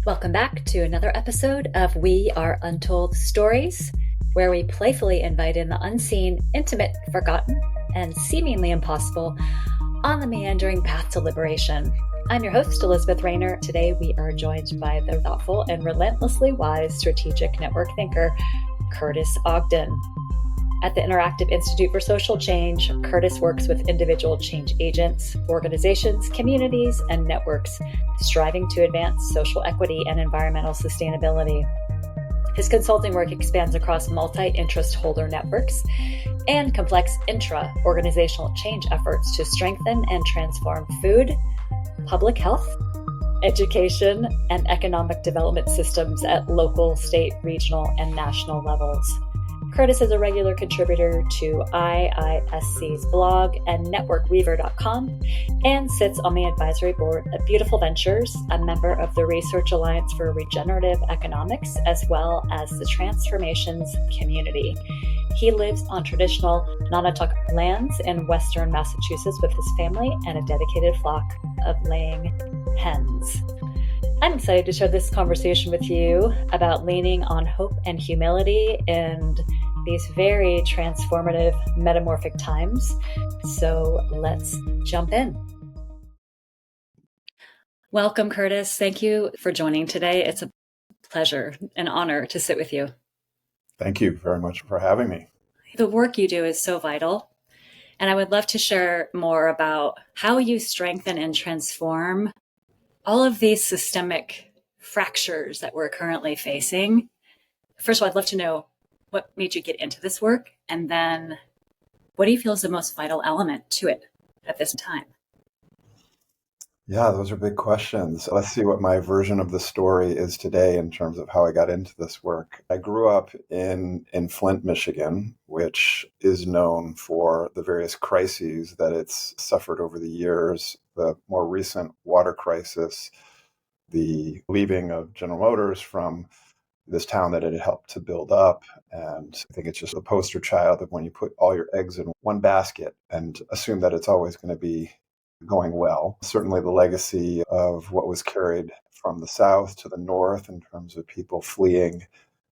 Welcome back to another episode of We Are Untold Stories, where we playfully invite in the unseen, intimate, forgotten, and seemingly impossible on the meandering path to liberation. I'm your host, Elizabeth Rayner. Today we are joined by the thoughtful and relentlessly wise strategic network thinker, Curtis Ogden. At the Interactive Institute for Social Change, Curtis works with individual change agents, organizations, communities, and networks striving to advance social equity and environmental sustainability. His consulting work expands across multi-interest holder networks and complex intra-organizational change efforts to strengthen and transform food, public health, education, and economic development systems at local, state, regional, and national levels. Curtis is a regular contributor to IISC's blog and networkweaver.com and sits on the advisory board of Beautiful Ventures, a member of the Research Alliance for Regenerative Economics, as well as the Transformations Community. He lives on traditional Nonotuck lands in western Massachusetts with his family and a dedicated flock of laying hens. I'm excited to share this conversation with you about leaning on hope and humility in these very transformative, metamorphic times. So let's jump in. Welcome, Curtis. Thank you for joining today. It's a pleasure, an honor to sit with you. Thank you very much for having me. The work you do is so vital. And I would love to share more about how you strengthen and transform all of these systemic fractures that we're currently facing. First of all, I'd love to know what made you get into this work, and then what do you feel is the most vital element to it at this time? Yeah, those are big questions. Let's see what my version of the story is today in terms of how I got into this work. I grew up in Flint, Michigan, which is known for the various crises that it's suffered over the years. The more recent water crisis, the leaving of General Motors from this town that it had helped to build up. And I think it's just a poster child of when you put all your eggs in one basket and assume that it's always going to be going well. Certainly the legacy of what was carried from the South to the North in terms of people fleeing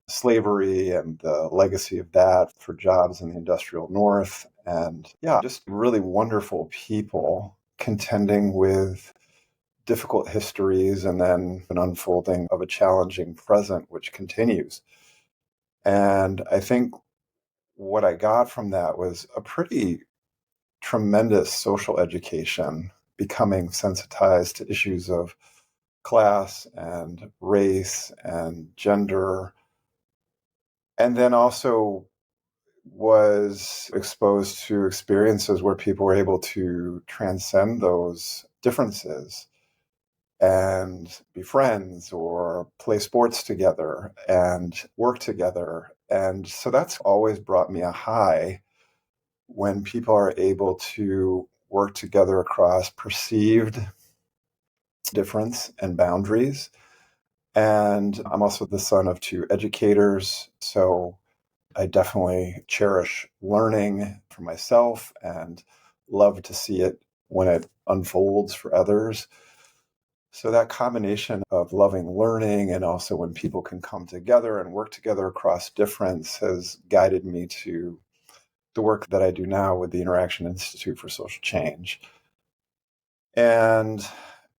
slavery and the legacy of that for jobs in the industrial North. And yeah, just really wonderful people contending with difficult histories and then an unfolding of a challenging present, which continues. And I think what I got from that was a pretty tremendous social education, becoming sensitized to issues of class and race and gender. And then also was exposed to experiences where people were able to transcend those differences and be friends or play sports together and work together. And so that's always brought me a high when people are able to work together across perceived difference and boundaries. And I'm also the son of two educators, so I definitely cherish learning for myself and love to see it when it unfolds for others. So that combination of loving learning and also when people can come together and work together across difference has guided me to the work that I do now with the Interaction Institute for Social Change. And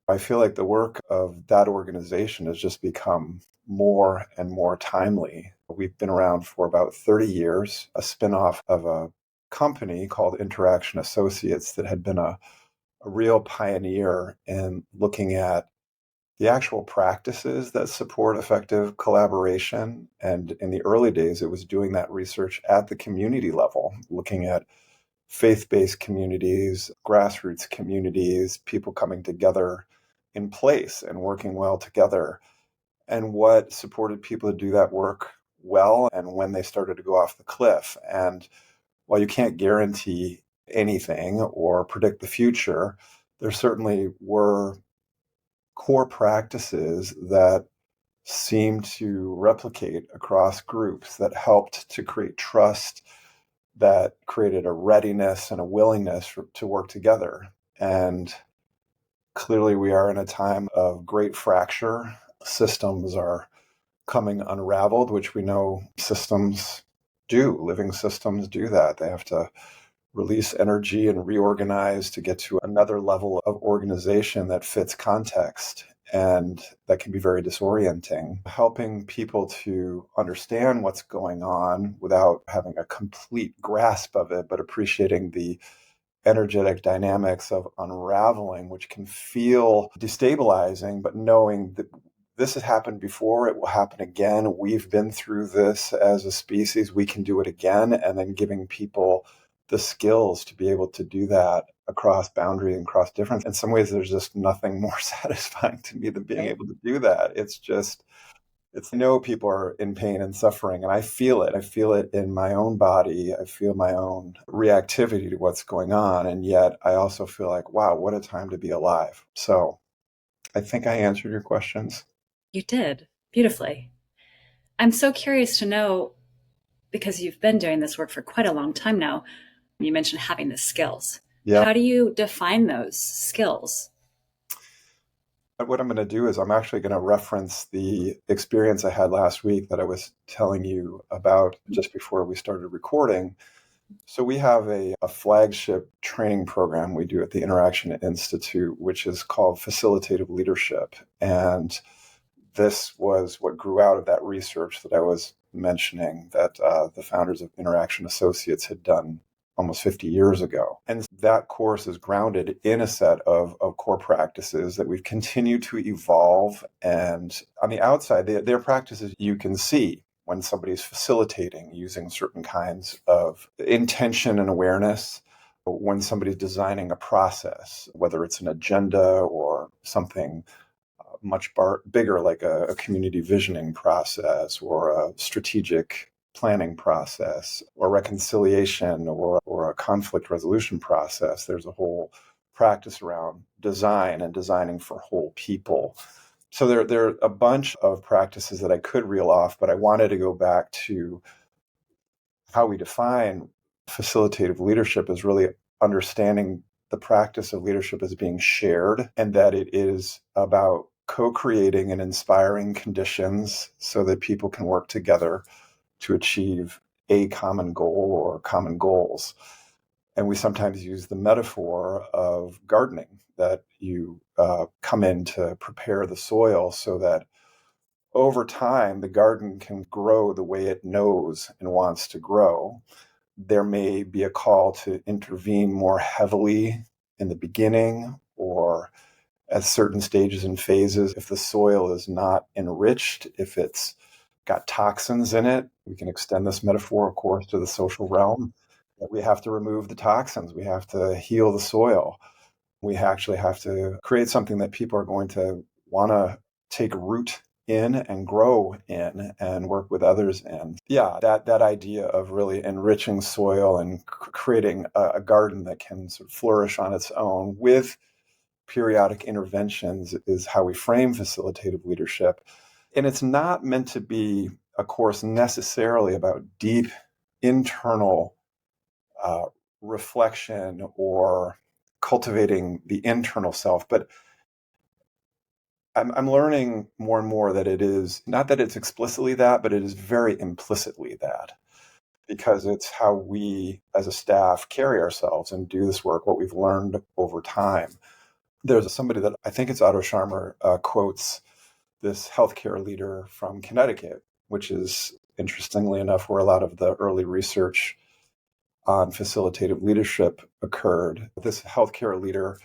I feel like the work of that organization has just become more and more timely. We've been around for about 30 years, a spinoff of a company called Interaction Associates that had been a real pioneer in looking at the actual practices that support effective collaboration. And in the early days, it was doing that research at the community level, looking at faith-based communities, grassroots communities, people coming together in place and working well together, and what supported people to do that work well and when they started to go off the cliff. And while you can't guarantee anything or predict the future, there certainly were core practices that seemed to replicate across groups that helped to create trust, that created a readiness and a willingness to work together. And clearly we are in a time of great fracture systems are coming unraveled, which we know systems do. Living systems do that. They have to release energy and reorganize to get to another level of organization that fits context. And that can be very disorienting. Helping people to understand what's going on without having a complete grasp of it, but appreciating the energetic dynamics of unraveling, which can feel destabilizing, but knowing that this has happened before, it will happen again. We've been through this as a species, we can do it again, and then giving people the skills to be able to do that across boundary and across difference. In some ways, there's just nothing more satisfying to me than being able to do that. I know people are in pain and suffering, and I feel it. I feel it in my own body. I feel my own reactivity to what's going on. And yet I also feel like, wow, what a time to be alive. So I think I answered your questions. You did beautifully. I'm so curious to know, because you've been doing this work for quite a long time now, you mentioned having the skills. Yeah. How do you define those skills? What I'm going to do is I'm actually going to reference the experience I had last week that I was telling you about just before we started recording. So we have a flagship training program we do at the Interaction Institute, which is called Facilitative Leadership. And this was what grew out of that research that I was mentioning that the founders of Interaction Associates had done almost 50 years ago. And that course is grounded in a set of core practices that we've continued to evolve. And on the outside, they're practices you can see when somebody's facilitating using certain kinds of intention and awareness, when somebody's designing a process, whether it's an agenda or something much bigger, like a community visioning process or a strategic planning process or reconciliation or a conflict resolution process. There's a whole practice around design and designing for whole people. So there are a bunch of practices that I could reel off, but I wanted to go back to how we define facilitative leadership as really understanding the practice of leadership as being shared, and that it is about co-creating and inspiring conditions so that people can work together to achieve a common goal or common goals. And we sometimes use the metaphor of gardening, that you come in to prepare the soil so that over time the garden can grow the way it knows and wants to grow. There may be a call to intervene more heavily in the beginning or at certain stages and phases. If the soil is not enriched, if it's got toxins in it, we can extend this metaphor, of course, to the social realm. We have to remove the toxins. We have to heal the soil. We actually have to create something that people are going to want to take root in and grow in and work with others in. Yeah, that idea of really enriching soil and creating a garden that can sort of flourish on its own with periodic interventions is how we frame facilitative leadership. And it's not meant to be a course necessarily about deep internal reflection or cultivating the internal self, but I'm learning more and more that it is not that it's explicitly that, but it is very implicitly that, because it's how we as a staff carry ourselves and do this work, what we've learned over time. There's somebody that I think it's Otto Scharmer quotes this healthcare leader from Connecticut, which is interestingly enough where a lot of the early research on facilitative leadership occurred. This healthcare leader,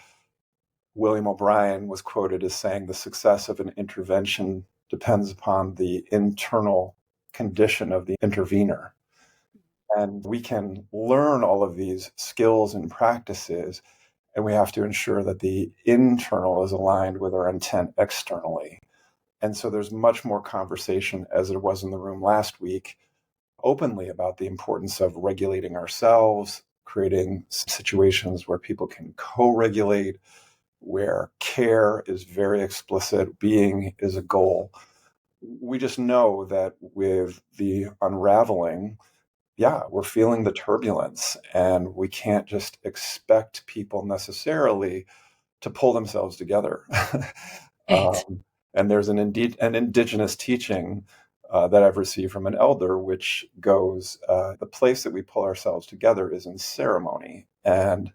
William O'Brien, was quoted as saying the success of an intervention depends upon the internal condition of the intervener. And we can learn all of these skills and practices, and we have to ensure that the internal is aligned with our intent externally. And so there's much more conversation, as there was in the room last week, openly about the importance of regulating ourselves, creating situations where people can co-regulate, where care is very explicit, being is a goal. We just know that with the unraveling, yeah, we're feeling the turbulence, and we can't just expect people necessarily to pull themselves together. Right. And there's an indigenous teaching that I've received from an elder, which goes, the place that we pull ourselves together is in ceremony. And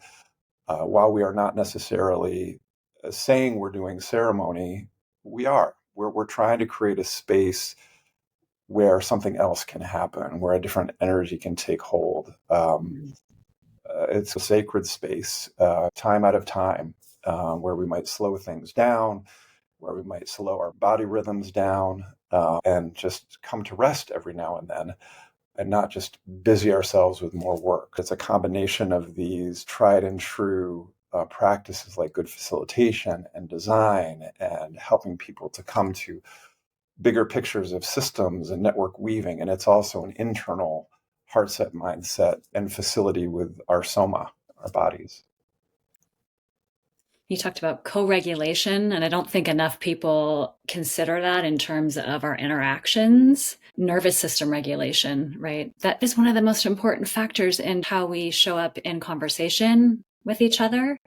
while we are not necessarily saying we're doing ceremony, we are. We're trying to create a space where something else can happen, where a different energy can take hold. It's a sacred space, time out of time, where we might slow things down, where we might slow our body rhythms down, and just come to rest every now and then, and not just busy ourselves with more work. It's a combination of these tried and true practices like good facilitation and design and helping people to come to bigger pictures of systems and network weaving. And it's also an internal heart set, mindset, and facility with our soma, our bodies. You talked about co-regulation, and I don't think enough people consider that in terms of our interactions. Nervous system regulation, right? That is one of the most important factors in how we show up in conversation with each other.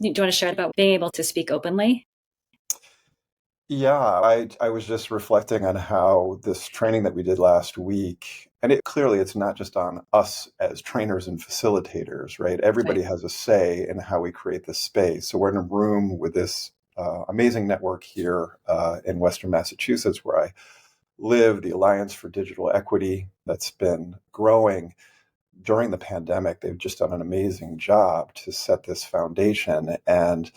Do you want to share about being able to speak openly? Yeah, I was just reflecting on how this training that we did last week, and clearly it's not just on us as trainers and facilitators, right? Everybody Right. has a say in how we create this space. So we're in a room with this amazing network here in Western Massachusetts where I live, the Alliance for Digital Equity, that's been growing during the pandemic. They've just done an amazing job to set this foundation. And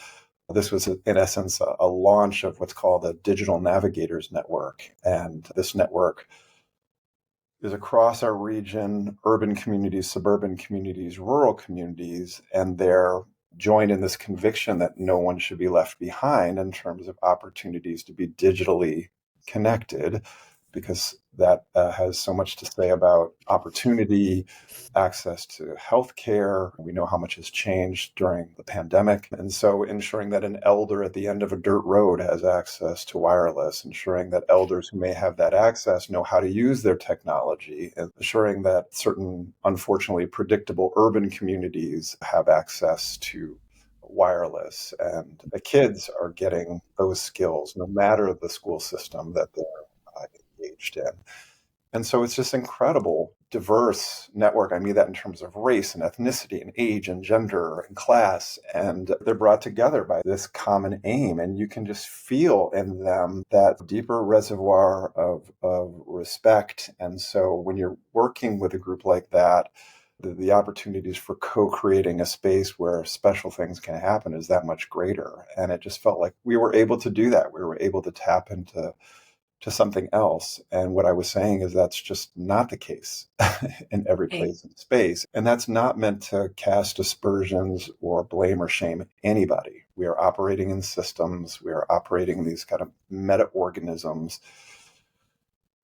this was, in essence, a launch of what's called a Digital Navigators Network. And this network is across our region, urban communities, suburban communities, rural communities, and they're joined in this conviction that no one should be left behind in terms of opportunities to be digitally connected, because that has so much to say about opportunity, access to healthcare. We know how much has changed during the pandemic. And so ensuring that an elder at the end of a dirt road has access to wireless, ensuring that elders who may have that access know how to use their technology, and ensuring that certain, unfortunately, predictable urban communities have access to wireless, and the kids are getting those skills no matter the school system that they're engaged in. And so it's just incredible, diverse network. I mean that in terms of race and ethnicity and age and gender and class. And they're brought together by this common aim. And you can just feel in them that deeper reservoir of respect. And so when you're working with a group like that, the opportunities for co-creating a space where special things can happen is that much greater. And it just felt like we were able to do that. We were able to tap into something else. And what I was saying is that's just not the case in every Right. place and space. And that's not meant to cast aspersions or blame or shame anybody. We are operating in systems. We are operating these kind of meta organisms.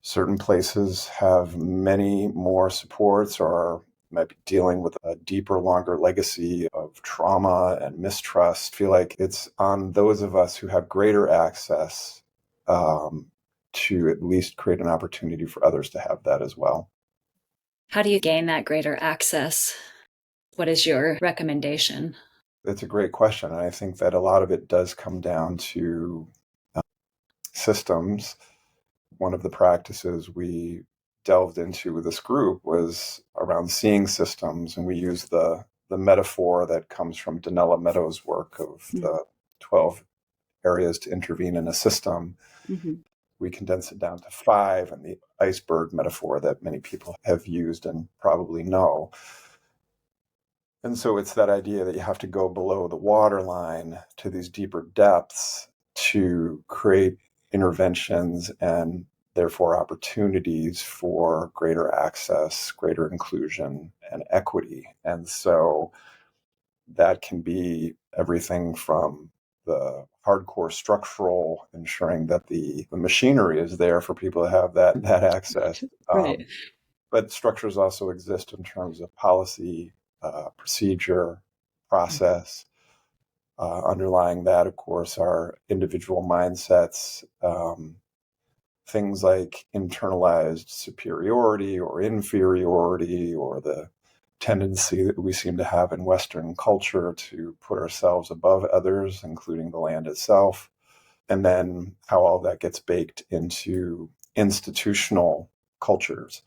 Certain places have many more supports or might be dealing with a deeper, longer legacy of trauma and mistrust. I feel like it's on those of us who have greater access to at least create an opportunity for others to have that as well. How do you gain that greater access? What is your recommendation? It's a great question. And I think that a lot of it does come down to systems. One of the practices we delved into with this group was around seeing systems. And we used the metaphor that comes from Donella Meadows' work of the 12 areas to intervene in a system. Mm-hmm. We condense it down to 5, and the iceberg metaphor that many people have used and probably know. And so it's that idea that you have to go below the waterline to these deeper depths to create interventions and therefore opportunities for greater access, greater inclusion, and equity. And so that can be everything from the hardcore structural, ensuring that the machinery is there for people to have that access. Right. But structures also exist in terms of policy, procedure, process. Underlying that, of course, are individual mindsets, things like internalized superiority or inferiority, or the tendency that we seem to have in Western culture to put ourselves above others, including the land itself. and then how all that gets baked into institutional cultures.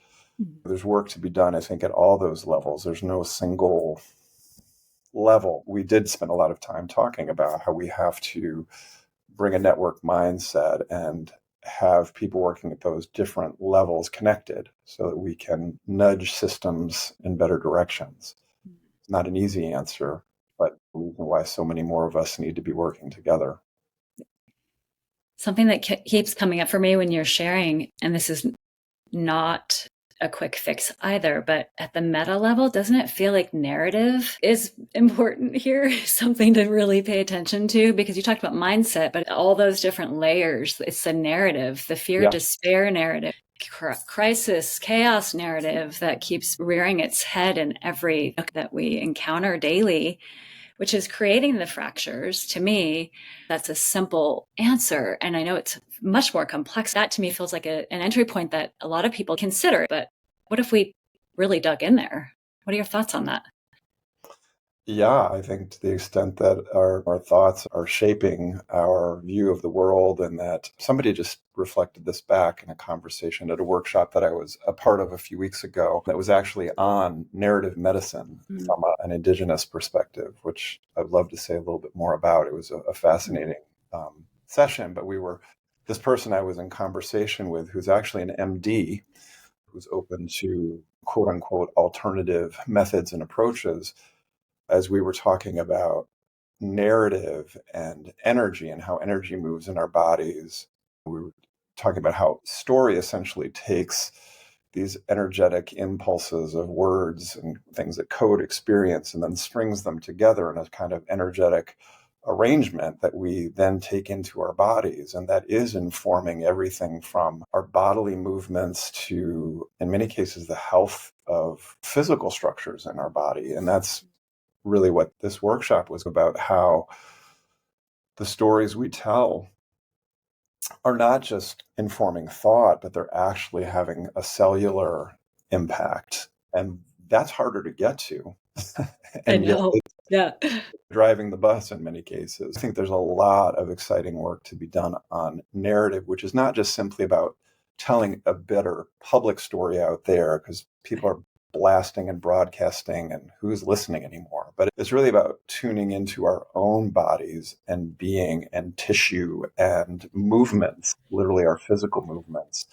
There's work to be done, I think, at all those levels. There's no single level. We did spend a lot of time talking about how we have to bring a network mindset and have people working at those different levels connected so that we can nudge systems in better directions. It's not an easy answer, but the reason why so many more of us need to be working together. Something that keeps coming up for me when you're sharing, and this is not a quick fix either, but at the meta level, doesn't it feel like narrative is important here? Something to really pay attention to, because you talked about mindset, but all those different layers, it's the narrative, the fear, despair narrative, crisis, chaos narrative that keeps rearing its head in every book that we encounter daily, which is creating the fractures. To me, that's a simple answer. And I know it's much more complex. That to me feels like an entry point that a lot of people consider. But what if we really dug in there? What are your thoughts on that? Yeah, I think to the extent that our thoughts are shaping our view of the world, and that somebody just reflected this back in a conversation at a workshop that I was a part of a few weeks ago that was actually on narrative medicine from an Indigenous perspective, which I'd love to say a little bit more about. It was a fascinating session, but this person I was in conversation with, who's actually an MD, who's open to quote unquote alternative methods and approaches, as we were talking about narrative and energy and how energy moves in our bodies. We were talking about how story essentially takes these energetic impulses of words and things that code experience and then strings them together in a kind of energetic arrangement that we then take into our bodies. And that is informing everything from our bodily movements to, in many cases, the health of physical structures in our body. And that's really what this workshop was about, how the stories we tell are not just informing thought, but they're actually having a cellular impact. And that's harder to get to. And yet it's driving the bus in many cases. I think there's a lot of exciting work to be done on narrative, which is not just simply about telling a better public story out there, because people are blasting and broadcasting and who's listening anymore. But it's really about tuning into our own bodies and being and tissue and movements, literally our physical movements,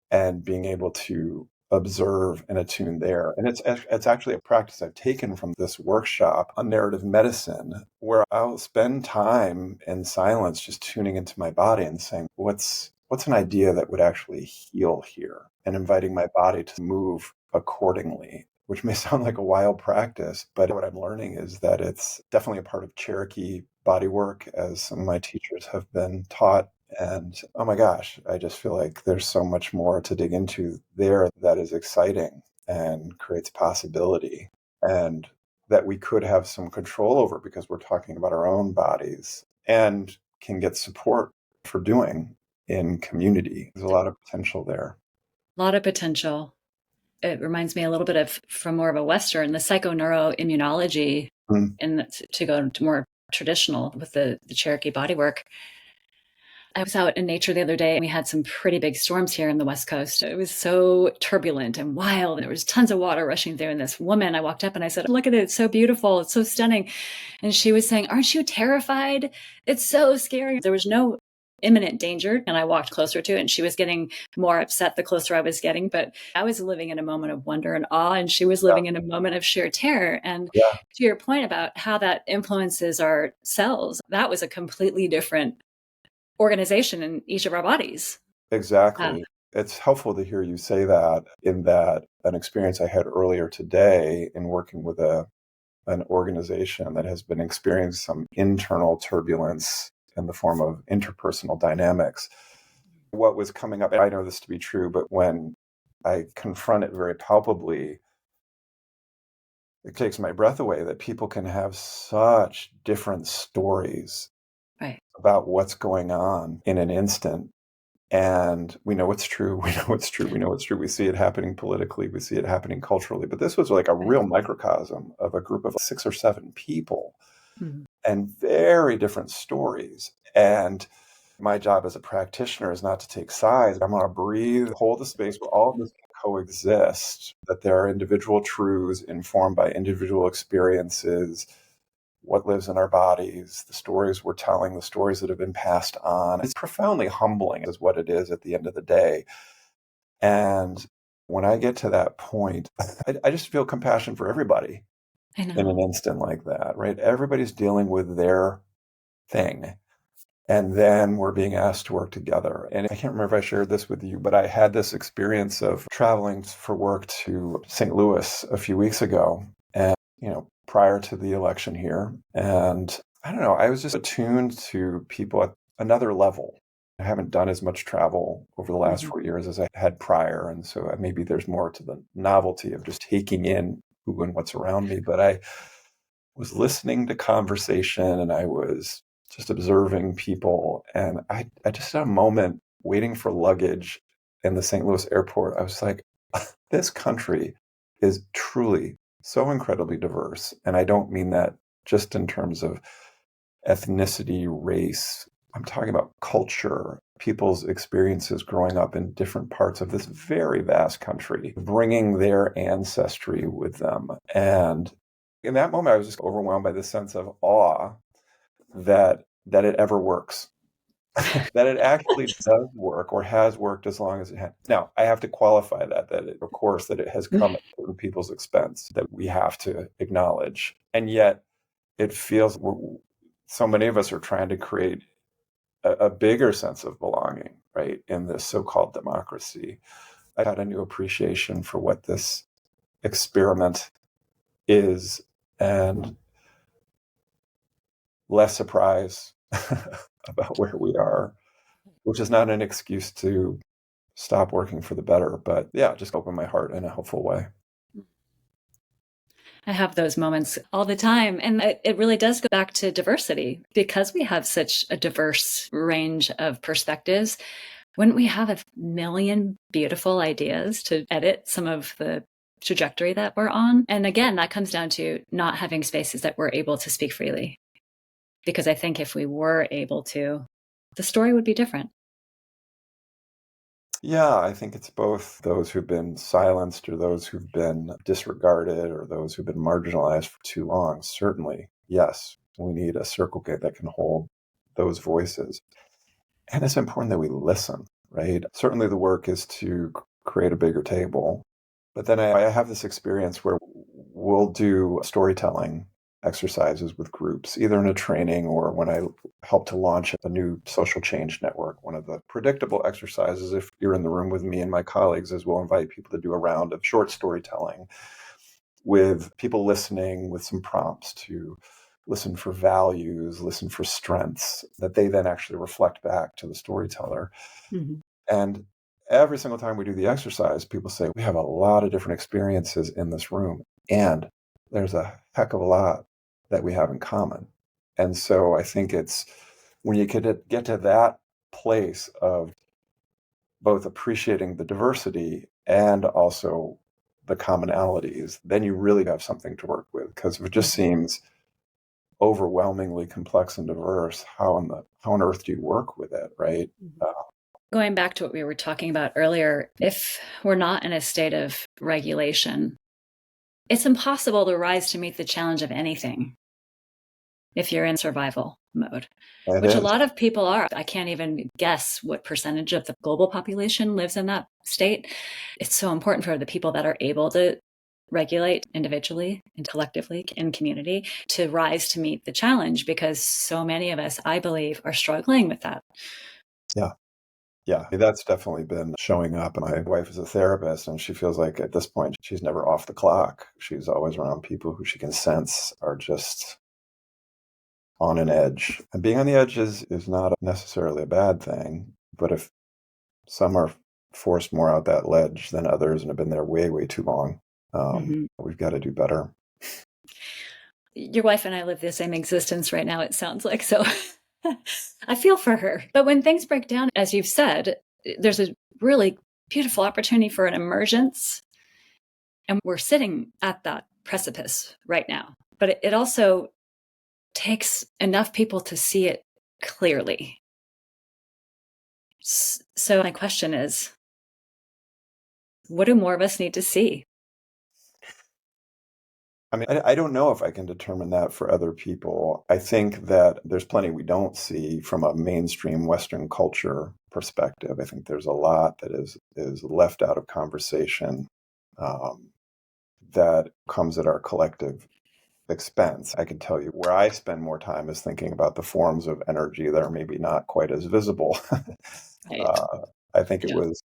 and being able to observe and attune there. And it's actually a practice I've taken from this workshop on narrative medicine, where I'll spend time in silence just tuning into my body and saying, what's an idea that would actually heal here, and inviting my body to move accordingly, which may sound like a wild practice, but what I'm learning is that it's definitely a part of Cherokee body work, as some of my teachers have been taught. And oh my gosh, I just feel like there's so much more to dig into there that is exciting and creates possibility, and that we could have some control over, because we're talking about our own bodies and can get support for doing in community. There's a lot of potential there. A lot of potential. It reminds me a little bit of, from more of a Western, the psychoneuroimmunology, and to go to more traditional with the Cherokee bodywork. I was out in nature the other day, and we had some pretty big storms here in the West Coast. It was so turbulent and wild. There was tons of water rushing through. And this woman, I walked up and I said, "Look at it. It's so beautiful. It's so stunning." And she was saying, "Aren't you terrified? It's so scary." There was no imminent danger. And I walked closer to it, and she was getting more upset the closer I was getting. But I was living in a moment of wonder and awe, and she was living in a moment of sheer terror. And to your point about how that influences our cells, that was a completely different organization in each of our bodies. Exactly. It's helpful to hear you say that, in that an experience I had earlier today in working with an organization that has been experiencing some internal turbulence in the form of interpersonal dynamics. What was coming up, and I know this to be true, but when I confront it very palpably, it takes my breath away that people can have such different stories about what's going on in an instant. And we know it's true. We know it's true. We know it's true. We see it happening politically. We see it happening culturally. But this was like a real microcosm of a group of 6 or 7 people, and very different stories. And My job as a practitioner is not to take sides. I'm going to breathe, hold the space where all of this can coexist, that there are individual truths informed by individual experiences, what lives in our bodies, the stories we're telling, the stories that have been passed on. It's profoundly humbling, is what it is at the end of the day. And when I get to that point, I just feel compassion for everybody I in an know. instant like that, right? Everybody's dealing with their thing. And then we're being asked to work together. And I can't remember if I shared this with you, but I had this experience of traveling for work to St. Louis a few weeks ago, and, prior to the election here. And I don't know, I was just attuned to people at another level. I haven't done as much travel over the last Mhm. 4 years as I had prior. And so maybe there's more to the novelty of just taking in who and what's around me. But I was listening to conversation and I was just observing people. And I just had a moment waiting for luggage in the St. Louis airport. I was like, this country is truly so incredibly diverse. And I don't mean that just in terms of ethnicity, race. I'm talking about culture, people's experiences growing up in different parts of this very vast country, bringing their ancestry with them. And in that moment, I was just overwhelmed by this sense of awe that it ever works, that it actually does work or has worked as long as it has. Now, I have to qualify of course, that it has come at certain people's expense that we have to acknowledge. And yet it feels so many of us are trying to create a bigger sense of belonging, right, in this so-called democracy. I had a new appreciation for what this experiment is, and less surprise about where we are, which is not an excuse to stop working for the better, but yeah, just open my heart in a helpful way. I have those moments all the time. And it really does go back to diversity. Because we have such a diverse range of perspectives, wouldn't we have a million beautiful ideas to edit some of the trajectory that we're on? And again, that comes down to not having spaces that we're able to speak freely. Because I think if we were able to, the story would be different. Yeah, I think it's both those who've been silenced or those who've been disregarded or those who've been marginalized for too long. Certainly, yes, we need a circle gate that can hold those voices. And it's important that we listen, right? Certainly the work is to create a bigger table. But then I have this experience where we'll do storytelling exercises with groups, either in a training or when I help to launch a new social change network. One of the predictable exercises, if you're in the room with me and my colleagues, is we'll invite people to do a round of short storytelling with people listening, with some prompts to listen for values, listen for strengths that they then actually reflect back to the storyteller. Mhm. And every single time we do the exercise, people say, we have a lot of different experiences in this room. And there's a heck of a lot that we have in common. And so I think it's when you get to that place of both appreciating the diversity and also the commonalities, then you really have something to work with. Because if it just Mhm. seems overwhelmingly complex and diverse, how on earth do you work with it, right? Mhm. Uh, Going back to what we were talking about earlier, if we're not in a state of regulation, it's impossible to rise to meet the challenge of anything if you're in survival mode, it which a is, lot of people are. I can't even guess what percentage of the global population lives in that state. It's so important for the people that are able to regulate individually and collectively in community to rise to meet the challenge, because so many of us, I believe, are struggling with that. yeah. Yeah, that's definitely been showing up. My wife is a therapist, and she feels like at this point, she's never off the clock. She's always around people who she can sense are just on an edge. And being on the edge is not necessarily a bad thing. But if some are forced more out that ledge than others and have been there way, way too long, Mhm. we've got to do better. Your wife and I live the same existence right now, it sounds like. So I feel for her. But when things break down, as you've said, there's a really beautiful opportunity for an emergence. And we're sitting at that precipice right now. But it also takes enough people to see it clearly. So my question is, what do more of us need to see? I mean, I don't know if I can determine that for other people. I think that there's plenty we don't see from a mainstream Western culture perspective. I think there's a lot that is left out of conversation, um, that comes at our collective expense. I can tell you where I spend more time is thinking about the forms of energy that are maybe not quite as visible. Right. uh, I think it Yeah. was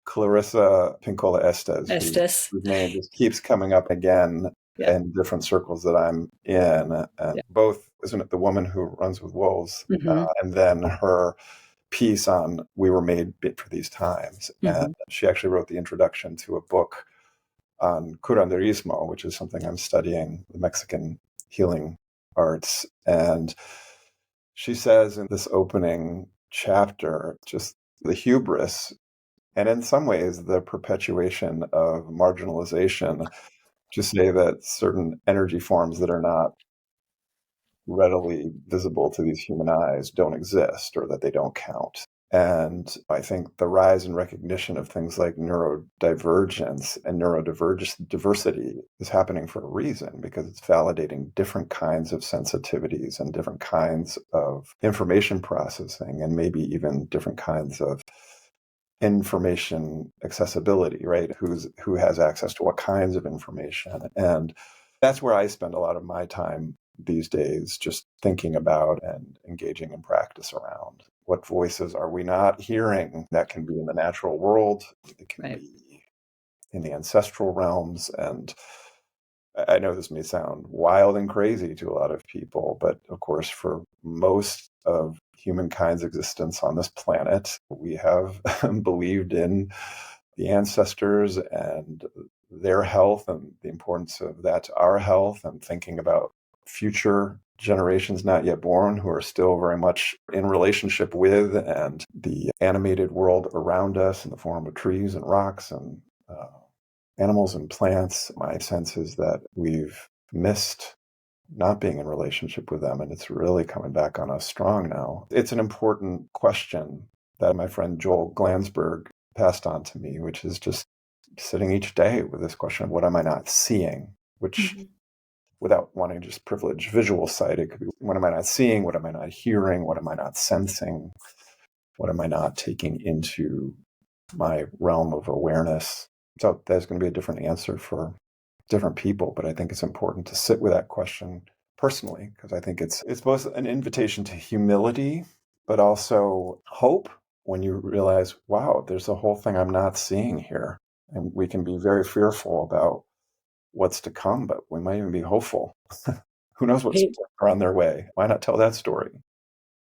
Clarissa Pinkola Estes, Estes. whose name just keeps coming up again Yeah. in different circles that I'm in. And Yeah. both, isn't it The Woman Who Runs with Wolves? Mm-hmm. And then her piece on We Were Made for These Times. And Mm-hmm. she actually wrote the introduction to a book on curanderismo, which is something I'm studying, the Mexican healing arts. And she says in this opening chapter, just the hubris and in some ways the perpetuation of marginalization to say that certain energy forms that are not readily visible to these human eyes don't exist or that they don't count. And I think the rise and recognition of things like neurodivergence and neurodiversity is happening for a reason because it's validating different kinds of sensitivities and different kinds of information processing and maybe even different kinds of information accessibility, right? Who has access to what kinds of information. And that's where I spend a lot of my time these days, just thinking about and engaging in practice around what voices are we not hearing that can be in the natural world, it can Right. be in the ancestral realms. And I know this may sound wild and crazy to a lot of people, but of course, for most of humankind's existence on this planet, we have believed in the ancestors and their health and the importance of that to our health and thinking about future generations not yet born who are still very much in relationship with and the animated world around us in the form of trees and rocks and animals and plants. My sense is that we've missed not being in relationship with them, and it's really coming back on us strong now. It's an important question that my friend Joel Glansberg passed on to me, which is just sitting each day with this question of what am I not seeing, which Mm-hmm. without wanting to just privilege visual sight, it could be what am I not seeing, what am I not hearing, what am I not sensing, what am I not taking into my realm of awareness. So there's going to be a different answer for different people, but I think it's important to sit with that question personally because I think it's both an invitation to humility, but also hope when you realize, wow, there's a whole thing I'm not seeing here. And we can be very fearful about what's to come, but we might even be hopeful. Who knows what's Right. on their way? Why not tell that story?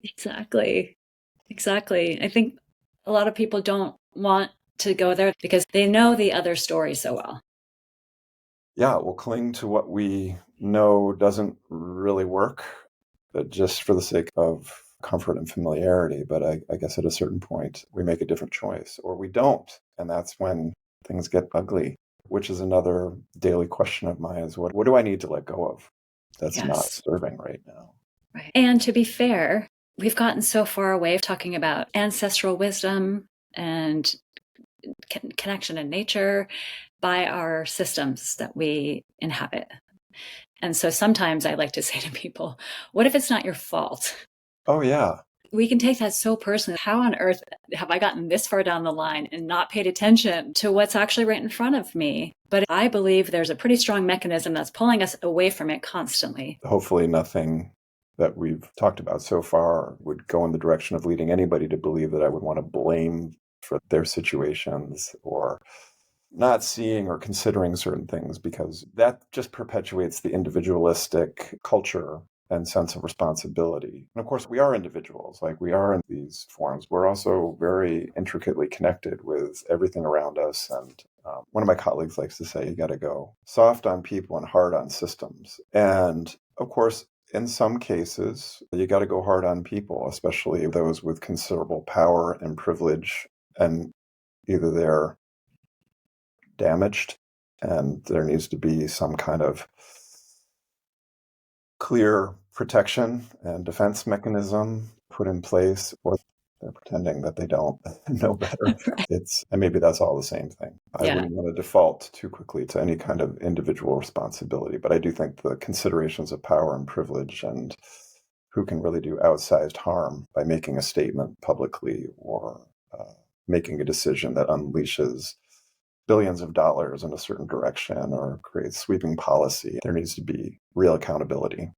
Exactly. Exactly. I think a lot of people don't want to go there because they know the other story so well. Yeah, we'll cling to what we know doesn't really work, but just for the sake of comfort and familiarity. But I guess at a certain point, we make a different choice or we don't. And that's when things get ugly, which is another daily question of mine is what do I need to let go of that's not Yes. serving right now? Right. And to be fair, we've gotten so far away talking about ancestral wisdom and connection in nature by our systems that we inhabit. And so sometimes I like to say to people, what if it's not your fault? Oh, yeah. We can take that so personally. How on earth have I gotten this far down the line and not paid attention to what's actually right in front of me? But I believe there's a pretty strong mechanism that's pulling us away from it constantly. Hopefully, nothing that we've talked about so far would go in the direction of leading anybody to believe that I would want to blame for their situations or not seeing or considering certain things because that just perpetuates the individualistic culture and sense of responsibility. And of course, we are individuals, like we are in these forms. We're also very intricately connected with everything around us. And one of my colleagues likes to say, you got to go soft on people and hard on systems. And of course, in some cases, you got to go hard on people, especially those with considerable power and privilege. And either they're damaged and there needs to be some kind of clear protection and defense mechanism put in place, or They're pretending that they don't know better. Right. And maybe that's all the same thing. I Yeah. wouldn't want to default too quickly to any kind of individual responsibility, but I do think the considerations of power and privilege and who can really do outsized harm by making a statement publicly or making a decision that unleashes billions of dollars in a certain direction or creates sweeping policy. There needs to be real accountability.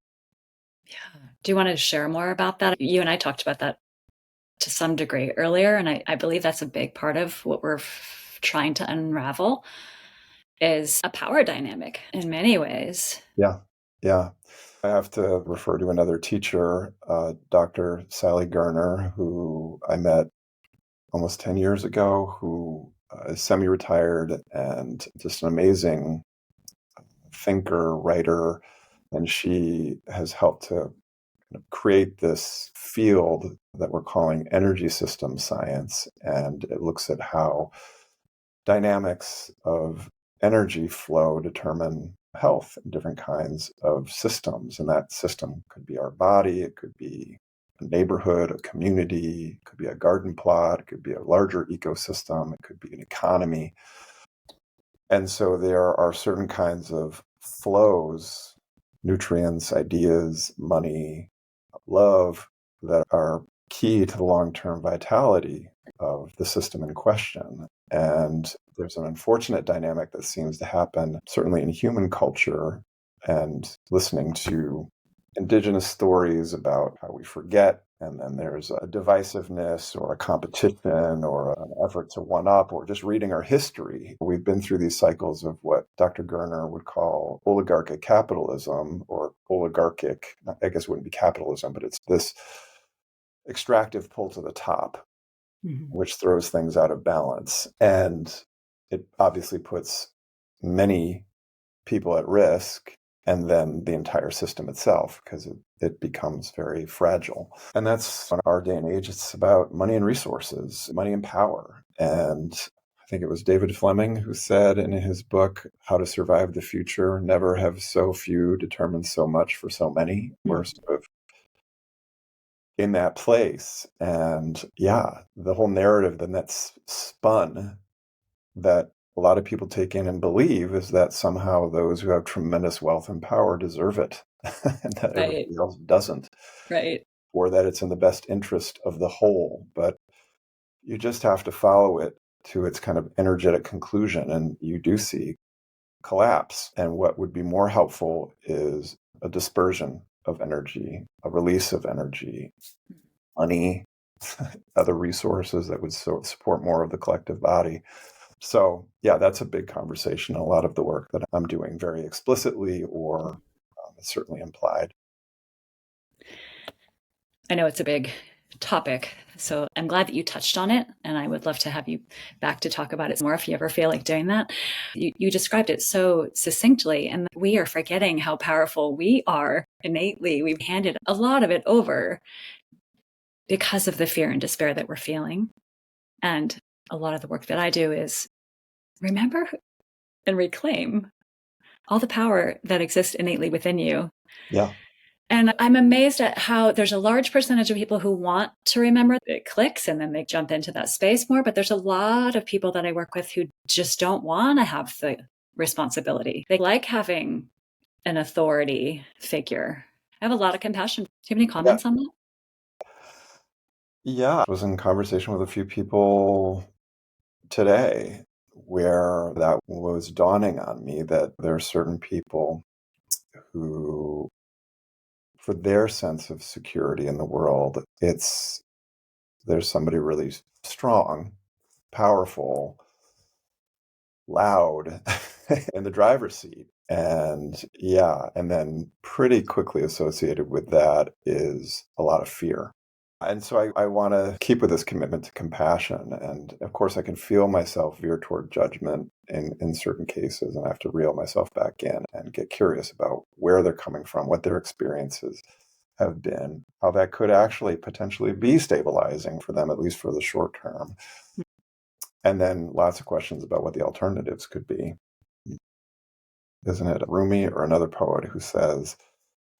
Yeah. Do you want to share more about that? You and I talked about that to some degree earlier, and I believe that's a big part of what we're trying to unravel is a power dynamic in many ways. Yeah. Yeah. I have to refer to another teacher, Dr. Sally Gerner, who I met almost 10 years ago, who is semi-retired and just an amazing thinker, writer. And she has helped to create this field that we're calling energy system science. And it looks at how dynamics of energy flow determine health in different kinds of systems. And that system could be our body, it could be a neighborhood, a community, it could be a garden plot, it could be a larger ecosystem, it could be an economy. And so there are certain kinds of flows, nutrients, ideas, money, love that are key to the long-term vitality of the system in question. And there's an unfortunate dynamic that seems to happen, certainly in human culture, and listening to Indigenous stories about how we forget. And then there's a divisiveness or a competition or an effort to one up or just reading our history. We've been through these cycles of what Dr. Gerner would call oligarchic capitalism or oligarchic, I guess it wouldn't be capitalism, but it's this extractive pull to the top, which throws things out of balance. And it obviously puts many people at risk and then the entire system itself because it becomes very fragile. And that's in our day and age, it's about money and resources, money and power. And I think it was David Fleming who said in his book, How to Survive the Future, never have so few determined so much for so many. We're sort of in that place. And yeah, the whole narrative then that's spun that a lot of people take in and believe is that somehow those who have tremendous wealth and power deserve it and that Right. everybody else doesn't, Right. or that it's in the best interest of the whole. But you just have to follow it to its kind of energetic conclusion, and you do see collapse. And what would be more helpful is a dispersion of energy, a release of energy, money, other resources that would support more of the collective body. So, yeah, that's a big conversation. A lot of the work that I'm doing very explicitly or it's certainly implied. I know it's a big topic, so I'm glad that you touched on it, and I would love to have you back to talk about it more if you ever feel like doing that. You described it so succinctly, and we are forgetting how powerful we are innately. We've handed a lot of it over because of the fear and despair that we're feeling. And a lot of the work that I do is remember and reclaim all the power that exists innately within you. Yeah. And I'm amazed at how there's a large percentage of people who want to remember. It clicks and then they jump into that space more. But there's a lot of people that I work with who just don't want to have the responsibility. They like having an authority figure. I have a lot of compassion. Do you have any Yeah. comments on that? Yeah. I was in conversation with a few people today where that was dawning on me that there are certain people who, for their sense of security in the world, there's somebody really strong, powerful, loud in the driver's seat. And yeah, and then pretty quickly associated with that is a lot of fear. And so I want to keep with this commitment to compassion. And of course, I can feel myself veer toward judgment in certain cases, and I have to reel myself back in and get curious about where they're coming from, what their experiences have been, how that could actually potentially be stabilizing for them, at least for the short term. And then lots of questions about what the alternatives could be. Isn't it Rumi or another poet who says,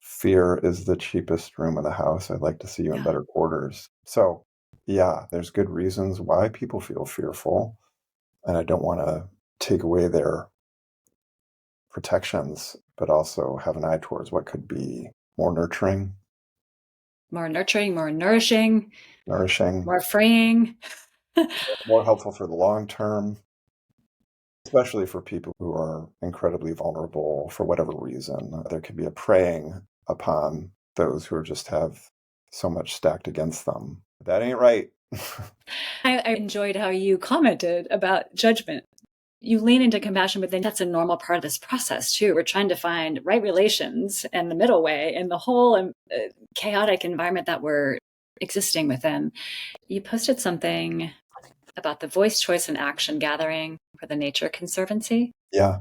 fear is the cheapest room in the house. I'd like to see you in Yeah. better quarters. So, yeah, there's good reasons why people feel fearful, and I don't want to take away their protections, but also have an eye towards what could be more nurturing, More nurturing, more nourishing, nourishing, more freeing. more helpful for the long term, especially for people who are incredibly vulnerable for whatever reason. There could be a preying upon those who just have so much stacked against them. That ain't right. I enjoyed how you commented about judgment. You lean into compassion, but then that's a normal part of this process too. We're trying to find right relations and the middle way in the whole chaotic environment that we're existing within. You posted something about the voice, choice, and action gathering for the Nature Conservancy. Yeah.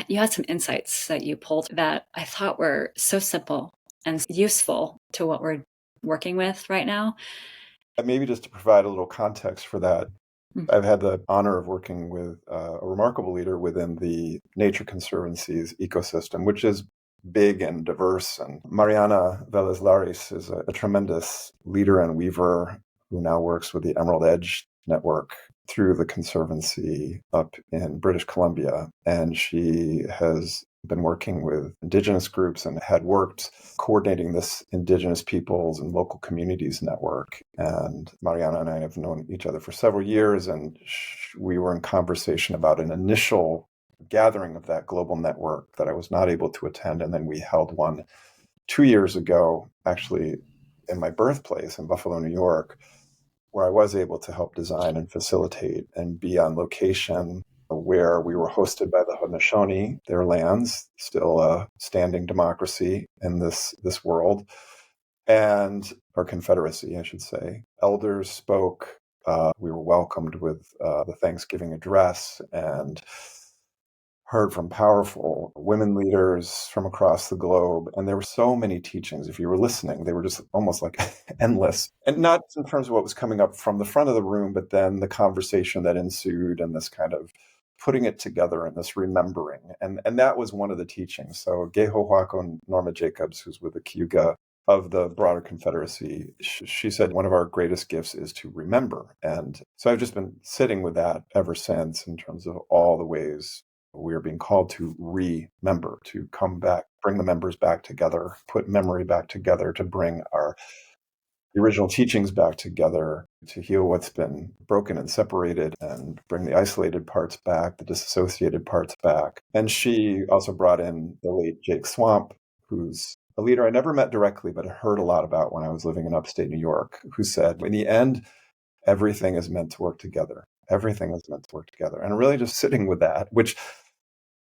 You had some insights that you pulled that I thought were so simple and useful to what we're working with right now. Maybe just to provide a little context for that, Mm. I've had the honor of working with a remarkable leader within the Nature Conservancy's ecosystem, which is big and diverse. And Mariana Velez Laris is a tremendous leader and weaver who now works with the Emerald Edge Network through the Conservancy up in British Columbia. And she has been working with Indigenous groups and had worked coordinating this Indigenous peoples and local communities network. And Mariana and I have known each other for several years, and we were in conversation about an initial gathering of that global network that I was not able to attend. And then we held one 2 years ago, actually in my birthplace in Buffalo, New York, where I was able to help design and facilitate and be on location, where we were hosted by the Haudenosaunee, their lands, still a standing democracy in this world, and our confederacy, I should say. Elders spoke. We were welcomed with the Thanksgiving address and heard from powerful women leaders from across the globe. And there were so many teachings. If you were listening, they were just almost like endless. And not in terms of what was coming up from the front of the room, but then the conversation that ensued and this kind of putting it together and this remembering. And that was one of the teachings. So Geho Huaco Norma Jacobs, who's with the Cayuga of the broader Confederacy, she said one of our greatest gifts is to remember. And so I've just been sitting with that ever since in terms of all the ways we are being called to remember, to come back, bring the members back together, put memory back together, to bring the original teachings back together, to heal what's been broken and separated, and bring the isolated parts back, the disassociated parts back. And she also brought in the late Jake Swamp, who's a leader I never met directly, but I heard a lot about when I was living in upstate New York, who said, in the end, everything is meant to work together. Everything is meant to work together. And really just sitting with that, which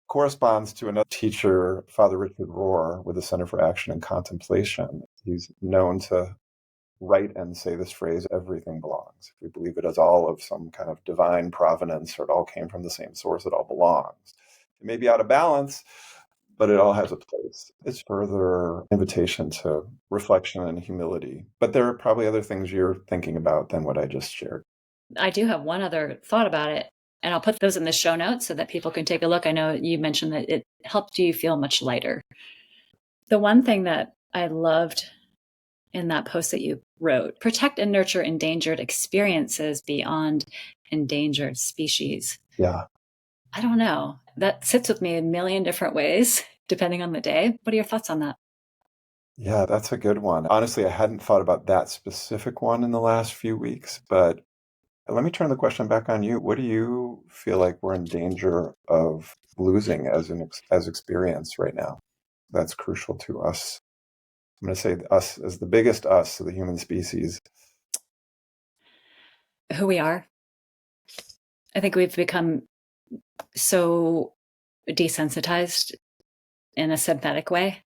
corresponds to another teacher, Father Richard Rohr, with the Center for Action and Contemplation. He's known to write and say this phrase, everything belongs. If we believe it as all of some kind of divine provenance, or it all came from the same source, it all belongs. It may be out of balance, but it all has a place. It's further invitation to reflection and humility. But there are probably other things you're thinking about than what I just shared. I do have one other thought about it, and I'll put those in the show notes so that people can take a look. I know you mentioned that it helped you feel much lighter. The one thing that I loved in that post that you wrote, protect and nurture endangered experiences beyond endangered species. Yeah. I don't know. That sits with me a million different ways, depending on the day. What are your thoughts on that? Yeah, that's a good one. Honestly, I hadn't thought about that specific one in the last few weeks, but let me turn the question back on you. What do you feel like we're in danger of losing as experience right now? That's crucial to us. I'm going to say us as the biggest us, the human species. Who we are. I think we've become so desensitized in a synthetic way.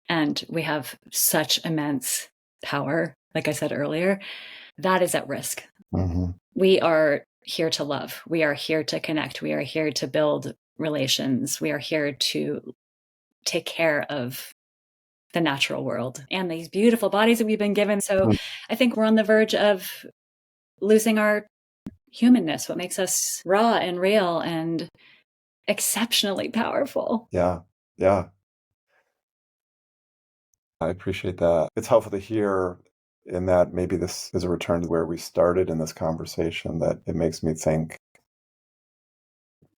And we have such immense power, like I said earlier, that is at risk. Mm-hmm. We are here to love. We are here to connect. We are here to build relations. We are here to take care of the natural world and these beautiful bodies that we've been given. So I think we're on the verge of losing our humanness, what makes us raw and real and exceptionally powerful. Yeah. Yeah. I appreciate that. It's helpful to hear in that maybe this is a return to where we started in this conversation, that it makes me think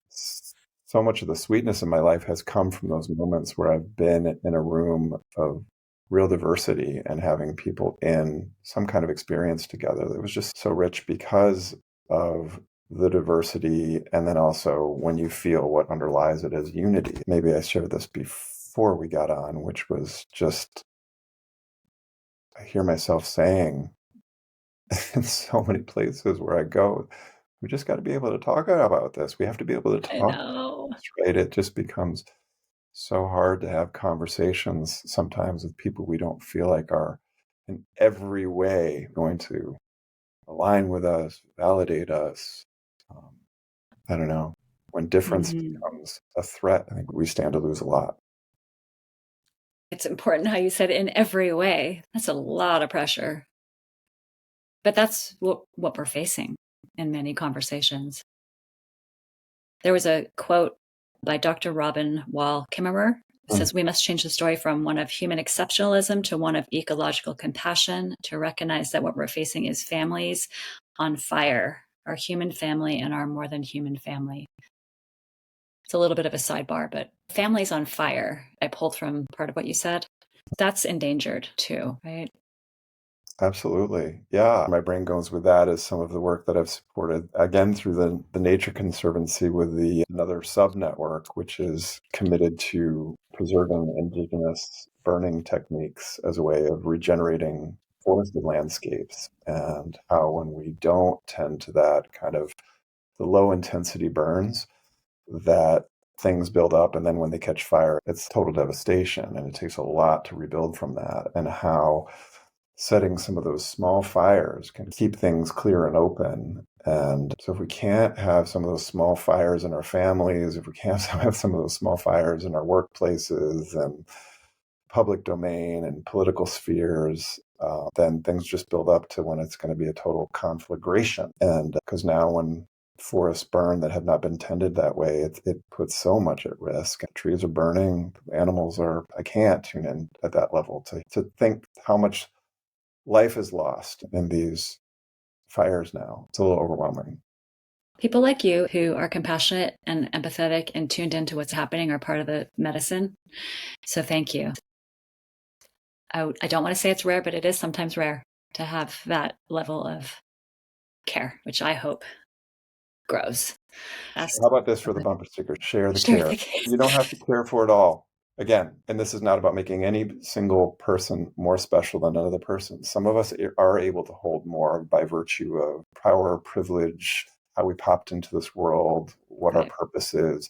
so much of the sweetness in my life has come from those moments where I've been in a room of real diversity and having people in some kind of experience together that was just so rich because of the diversity. And then also when you feel what underlies it as unity. Maybe I shared this before we got on, which was just, I hear myself saying in so many places where I go, we just got to be able to talk about this. We have to be able to I talk, know. right? It just becomes so hard to have conversations sometimes with people we don't feel like are in every way going to align with us, validate us. Um, I don't know. When difference Mhm. becomes a threat, I think we stand to lose a lot. It's important how you said in every way. That's a lot of pressure. But that's what we're facing in many conversations. There was a quote by Dr. Robin Wall Kimmerer. It Mm. says, "We must change the story from one of human exceptionalism to one of ecological compassion, to recognize that what we're facing is families on fire, our human family and our more than human family." It's a little bit of a sidebar, but families on fire, I pulled from part of what you said. That's endangered too, right? Absolutely. Yeah. My brain goes with that as some of the work that I've supported, again, through the Nature Conservancy with the another sub network, which is committed to preserving indigenous burning techniques as a way of regenerating forested landscapes. And how when we don't tend to that kind of the low intensity burns, that things build up, and then when they catch fire, it's total devastation, and it takes a lot to rebuild from that. And how setting some of those small fires can keep things clear and open. And so if we can't have some of those small fires in our families, if we can't have some of those small fires in our workplaces and public domain and political spheres, then things just build up to when it's going to be a total conflagration. And because now when forests burn that have not been tended that way, it puts so much at risk. Trees are burning, animals are, I can't tune in at that level to think how much life is lost in these fires now. It's a little overwhelming. People like you who are compassionate and empathetic and tuned into what's happening are part of the medicine. So thank you. I don't want to say it's rare, but it is sometimes rare to have that level of care, which I hope grows. How about this for the bumper sticker? Share the Share care. the case. You don't have to care for it all. Again, and this is not about making any single person more special than another person. Some of us are able to hold more by virtue of power, privilege, how we popped into this world, what our Right. purpose is.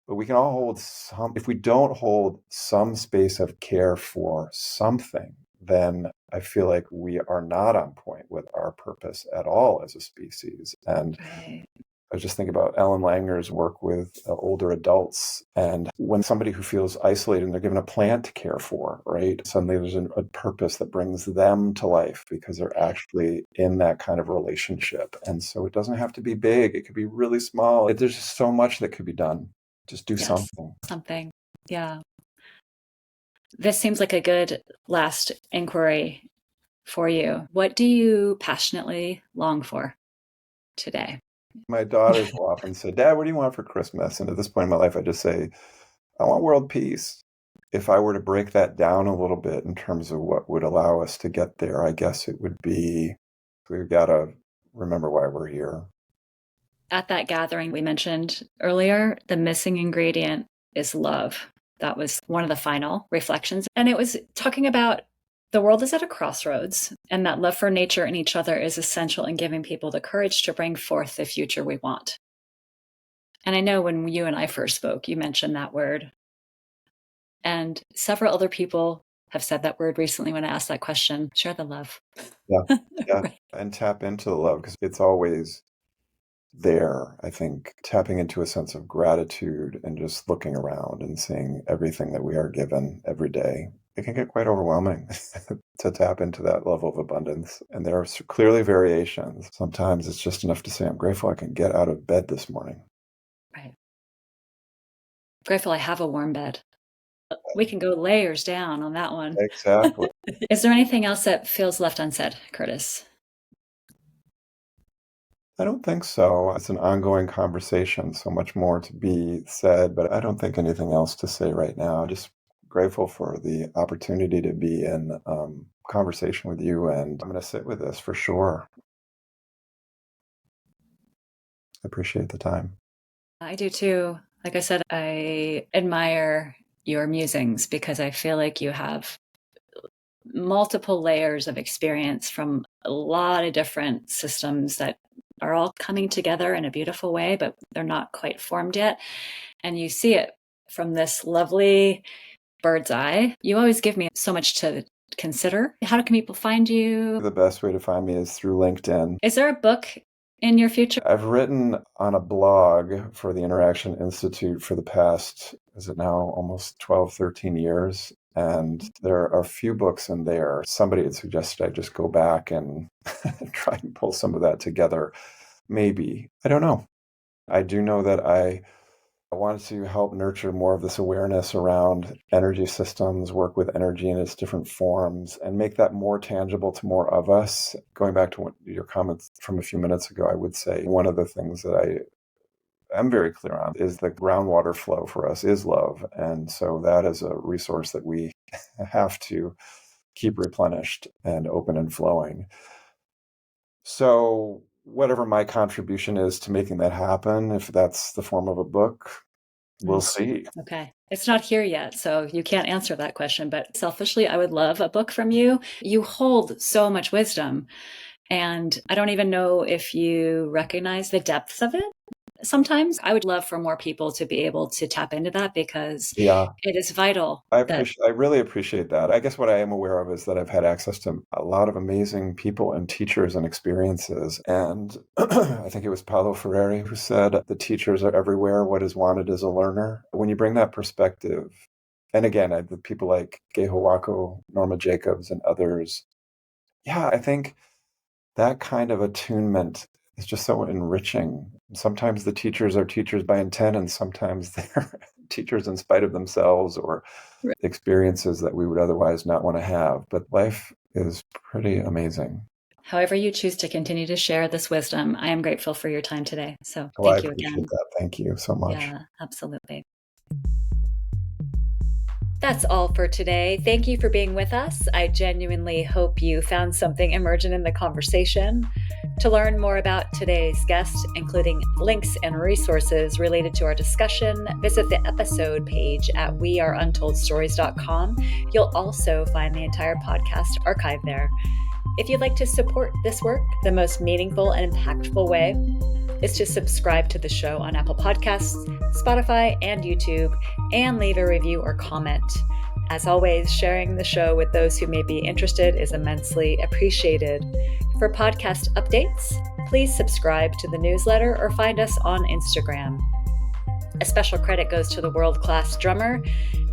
But we can all hold some, if we don't hold some space of care for something, then I feel like we are not on point with our purpose at all as a species. And Right. I was just thinking about Ellen Langer's work with older adults. And when somebody who feels isolated and they're given a plant to care for, right? Suddenly there's a purpose that brings them to life because they're actually in that kind of relationship. And so it doesn't have to be big. It could be really small. There's just so much that could be done. Just do Yes. something. Something. Yeah. This seems like a good last inquiry for you. What do you passionately long for today? My daughters will often say, Dad, what do you want for Christmas? And at this point in my life, I just say, I want world peace. If I were to break that down a little bit in terms of what would allow us to get there, I guess it would be we've got to remember why we're here. At that gathering we mentioned earlier, the missing ingredient is love. That was one of the final reflections. And it was talking about the world is at a crossroads, and that love for nature and each other is essential in giving people the courage to bring forth the future we want. And I know when you and I first spoke, you mentioned that word. And several other people have said that word recently when I asked that question. Share the love. Yeah. Yeah. Right. And tap into the love because it's always there. I think tapping into a sense of gratitude and just looking around and seeing everything that we are given every day. It can get quite overwhelming to tap into that level of abundance. And there are clearly variations. Sometimes it's just enough to say, I'm grateful I can get out of bed this morning. Right. Grateful I have a warm bed. We can go layers down on that one. Exactly. Is there anything else that feels left unsaid, Curtis? I don't think so. It's an ongoing conversation, so much more to be said, but I don't think anything else to say right now. Just grateful for the opportunity to be in conversation with you, and I'm going to sit with this for sure. I appreciate the time. I do too. Like I said, I admire your musings because I feel like you have multiple layers of experience from a lot of different systems that are all coming together in a beautiful way, but they're not quite formed yet. And you see it from this lovely bird's eye. You always give me so much to consider. How can people find you? The best way to find me is through LinkedIn. Is there a book in your future? I've written on a blog for the Interaction Institute for the past, is it now almost 12, 13 years? And there are a few books in there. Somebody had suggested I just go back and try and pull some of that together. Maybe. I don't know. I do know that I wanted to help nurture more of this awareness around energy systems, work with energy in its different forms, and make that more tangible to more of us. Going back to your comments from a few minutes ago, I would say one of the things that I am very clear on is the groundwater flow for us is love. And so that is a resource that we have to keep replenished and open and flowing. So whatever my contribution is to making that happen, if that's the form of a book, we'll see. Okay. It's not here yet, so you can't answer that question. But selfishly, I would love a book from you. You hold so much wisdom. And I don't even know if you recognize the depths of it. Sometimes I would love for more people to be able to tap into that because it is vital. I really appreciate that. I guess what I am aware of is that I've had access to a lot of amazing people and teachers and experiences. And I think it was Paulo Freire who said, the teachers are everywhere. What is wanted is a learner. When you bring that perspective, and again, the people like Gay Hawako, Norma Jacobs, and others, I think that kind of attunement is just so enriching. Sometimes the teachers are teachers by intent, and sometimes they're teachers in spite of themselves or experiences that we would otherwise not want to have. But life is pretty amazing. However you choose to continue to share this wisdom, I am grateful for your time today. So thank you again. That. Thank you so much. Yeah, absolutely. That's all for today. Thank you for being with us. I genuinely hope you found something emergent in the conversation. To learn more about today's guest, including links and resources related to our discussion, visit the episode page at weareuntoldstories.com. You'll also find the entire podcast archive there. If you'd like to support this work, the most meaningful and impactful way is to subscribe to the show on Apple Podcasts, Spotify, and YouTube, and leave a review or comment. As always, sharing the show with those who may be interested is immensely appreciated. For podcast updates, please subscribe to the newsletter or find us on Instagram. A special credit goes to the world-class drummer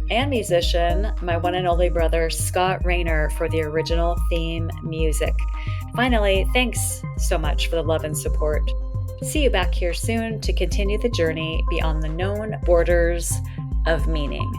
and musician, my one and only brother, Scott Rayner, for the original theme music. Finally, thanks so much for the love and support. See you back here soon to continue the journey beyond the known borders of meaning.